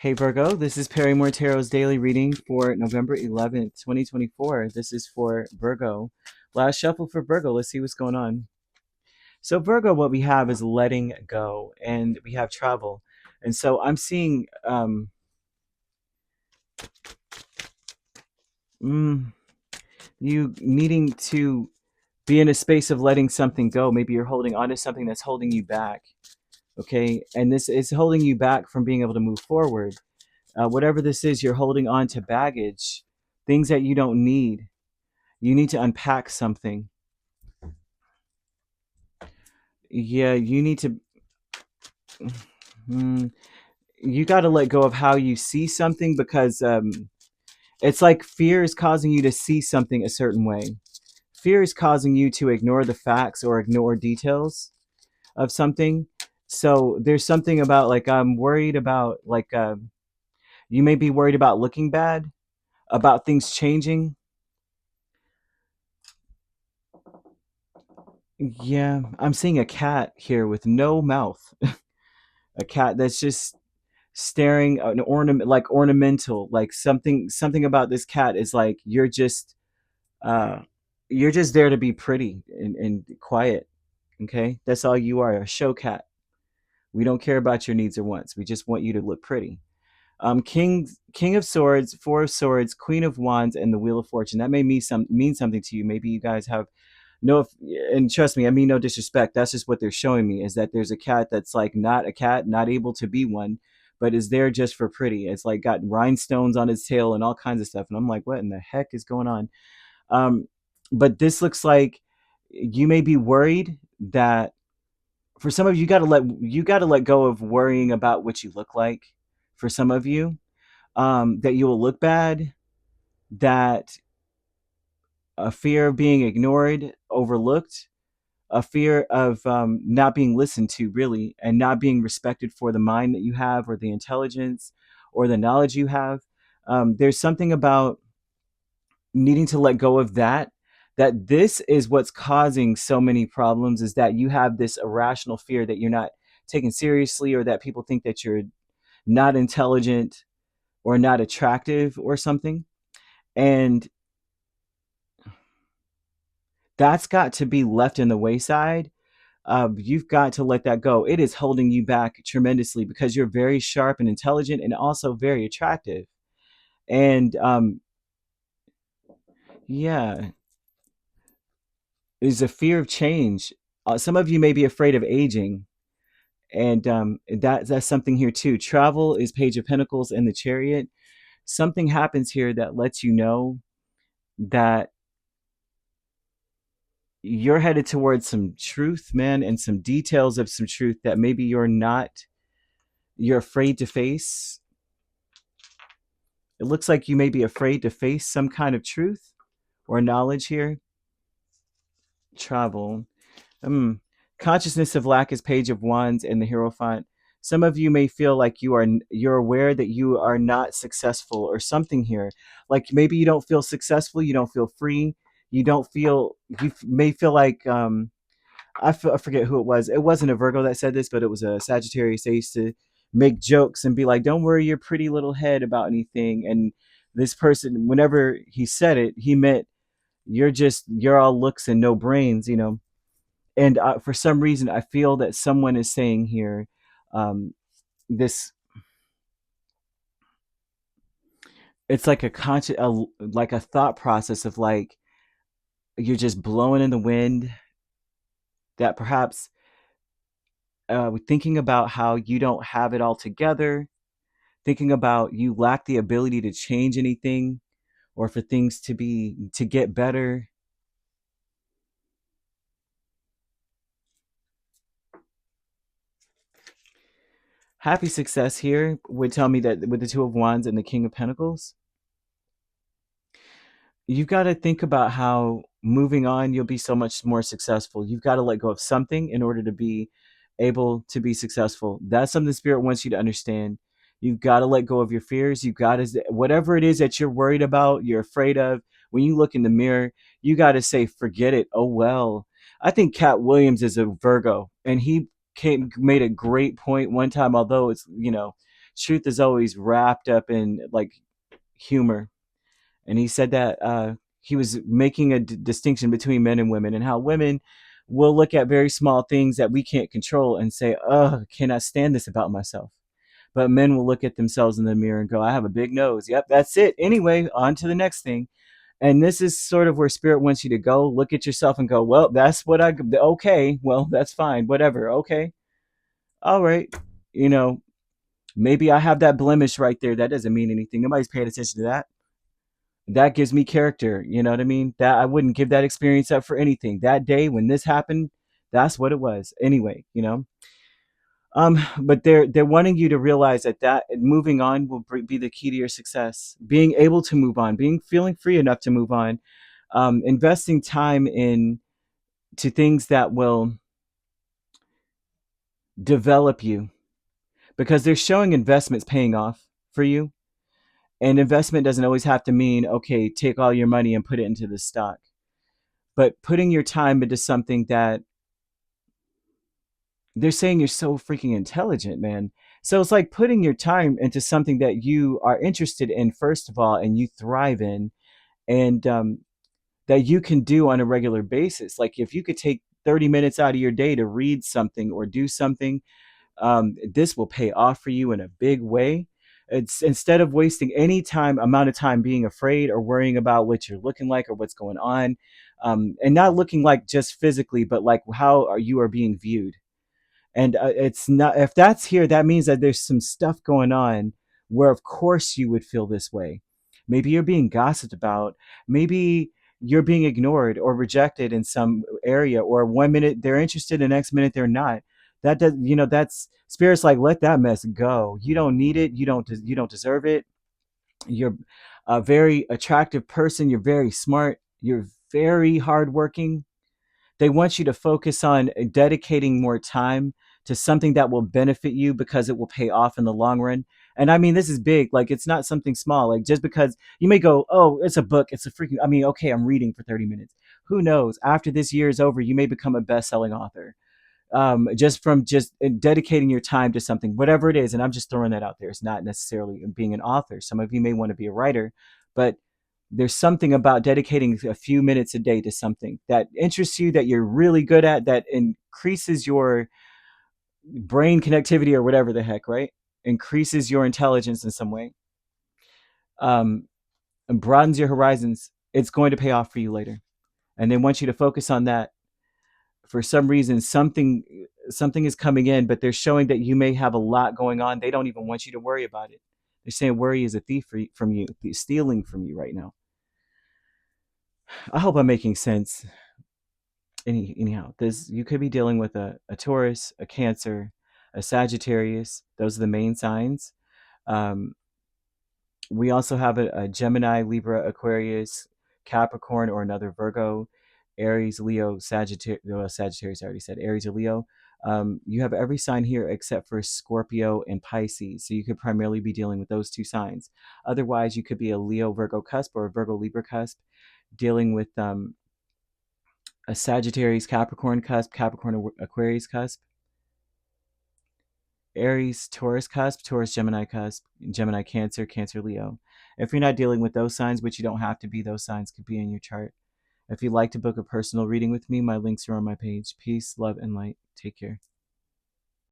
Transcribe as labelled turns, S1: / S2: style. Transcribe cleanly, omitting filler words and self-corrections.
S1: Hey Virgo, this is Perrymore Tarot's daily reading for November 11th, 2024. This is for Virgo. Last shuffle for Virgo. Let's see what's going on. So Virgo, what we have is letting go, and we have travel. And so I'm seeing you needing to be in a space of letting something go. Maybe you're holding on to something that's holding you back. Okay, and this is holding you back from being able to move forward. Whatever this is, you're holding on to baggage, things that you don't need. You need to unpack something. Yeah, you need to. mm, you got to let go of how you see something because it's like fear is causing you to see something a certain way. Fear is causing you to ignore the facts or ignore details of something. So there's something about like I'm worried about like you may be worried about looking bad, about things changing. Yeah, I'm seeing a cat here with no mouth. A cat that's just staring an ornament, like ornamental, like something about this cat is like uh you're just there to be pretty and quiet. Okay, that's all you are, a show cat. We don't care about your needs or wants, we just want you to look pretty. King of Swords, Four of Swords, Queen of Wands, and the Wheel of Fortune. That may mean something to you. Maybe you guys have no, and trust me, I mean no disrespect. That's just what they're showing me is that there's a cat that's like not a cat, not able to be one, but is there just for pretty. It's like got rhinestones on its tail and all kinds of stuff. And I'm like, what in the heck is going on? Um, but this looks like you may be worried that for some of you, you got to let go of worrying about what you look like. For some of you, that you will look bad, that a fear of being ignored, overlooked, a fear of not being listened to, really, and not being respected for the mind that you have, or the intelligence, or the knowledge you have. There's something about needing to let go of that. That this is what's causing so many problems is that you have this irrational fear that you're not taken seriously, or that people think that you're not intelligent or not attractive or something. And that's got to be left in the wayside. You've got to let that go. It is holding you back tremendously because you're very sharp and intelligent and also very attractive. And yeah, there's a fear of change. Some of you may be afraid of aging, and that's something here too. Travel is Page of Pentacles and the Chariot. Something happens here that lets you know that you're headed towards some truth, man, and some details of some truth that maybe you're afraid to face. It looks like you may be afraid to face some kind of truth or knowledge here. Travel. Consciousness of lack is Page of Wands and the Hierophant. Some of you may feel like you're aware that you are not successful or something here. Like maybe you don't feel successful, you don't feel free, you may feel like I forget who it was. It wasn't a Virgo that said this, but it was a Sagittarius. They used to make jokes and be like, "Don't worry your pretty little head about anything." And this person, whenever he said it, he meant you're all looks and no brains, you know. And for some reason, I feel that someone is saying here, this it's like a conscious, like a thought process of like you're just blowing in the wind. That perhaps thinking about how you don't have it all together, thinking about you lack the ability to change anything or for things to get better. Happy success here would tell me that with the Two of Wands and the King of Pentacles, you've got to think about how moving on you'll be so much more successful. You've got to let go of something in order to be able to be successful. That's something Spirit wants you to understand. You've got to let go of your fears. You've got to, whatever it is that you're worried about, you're afraid of, when you look in the mirror, you got to say, forget it. Oh, well. I think Cat Williams is a Virgo, and he made a great point one time, although it's, you know, truth is always wrapped up in like humor. And he said that he was making a distinction between men and women, and how women will look at very small things that we can't control and say, "Oh, I cannot stand this about myself." But men will look at themselves in the mirror and go, "I have a big nose. Yep, that's it. Anyway, on to the next thing." And this is sort of where spirit wants you to go. Look at yourself and go, "Well, that's what I, okay, well, that's fine. Whatever. Okay. All right. You know, maybe I have that blemish right there. That doesn't mean anything. Nobody's paying attention to that. That gives me character. You know what I mean? That I wouldn't give that experience up for anything. That day when this happened, that's what it was. Anyway, you know. But they're wanting you to realize that moving on will be the key to your success. Being able to move on, being feeling free enough to move on, investing time in to things that will develop you, because they're showing investments paying off for you. And investment doesn't always have to mean, okay, take all your money and put it into the stock, but putting your time into something that they're saying you're so freaking intelligent, man. So it's like putting your time into something that you are interested in, first of all, and you thrive in, and that you can do on a regular basis. Like if you could take 30 minutes out of your day to read something or do something, this will pay off for you in a big way. It's instead of wasting any amount of time being afraid or worrying about what you're looking like or what's going on, and not looking like just physically, but like how are you are being viewed. And it's not, if that's here, that means that there's some stuff going on where of course you would feel this way. Maybe you're being gossiped about. Maybe you're being ignored or rejected in some area, or 1 minute they're interested, the next minute they're not. That does, that's spirits like, let that mess go. You don't need it. You don't deserve it. You're a very attractive person. You're very smart. You're very hardworking. They want you to focus on dedicating more time to something that will benefit you, because it will pay off in the long run. And I mean, this is big. Like, it's not something small. Like, just because you may go, oh, it's a book, it's a freaking, I mean, okay, I'm reading for 30 minutes. Who knows? After this year is over, you may become a best-selling author, just from just dedicating your time to something, whatever it is. And I'm just throwing that out there. It's not necessarily being an author. Some of you may want to be a writer, but there's something about dedicating a few minutes a day to something that interests you, that you're really good at, that increases your brain connectivity or whatever the heck, right? Increases your intelligence in some way, um, and broadens your horizons. It's going to pay off for you later. And they want you to focus on that. For some reason, something is coming in, but they're showing that you may have a lot going on. They don't even want you to worry about it. They're saying worry is a thief from you, stealing from you right now. I hope I'm making sense. Anyhow, this, you could be dealing with a Taurus, a Cancer, a Sagittarius. Those are the main signs. Um, we also have a Gemini, Libra, Aquarius, Capricorn, or another Virgo, Aries, Leo, Sagittarius. Well, Sagittarius, I already said Aries or Leo. You have every sign here except for Scorpio and Pisces. So you could primarily be dealing with those two signs. Otherwise, you could be a Leo Virgo cusp or a Virgo Libra cusp, dealing with a Sagittarius Capricorn cusp, Capricorn Aquarius cusp, Aries Taurus cusp, Taurus Gemini cusp, Gemini Cancer, Cancer Leo. If you're not dealing with those signs, which you don't have to be, those signs could be in your chart. If you'd like to book a personal reading with me, my links are on my page. Peace, love, and light. Take care.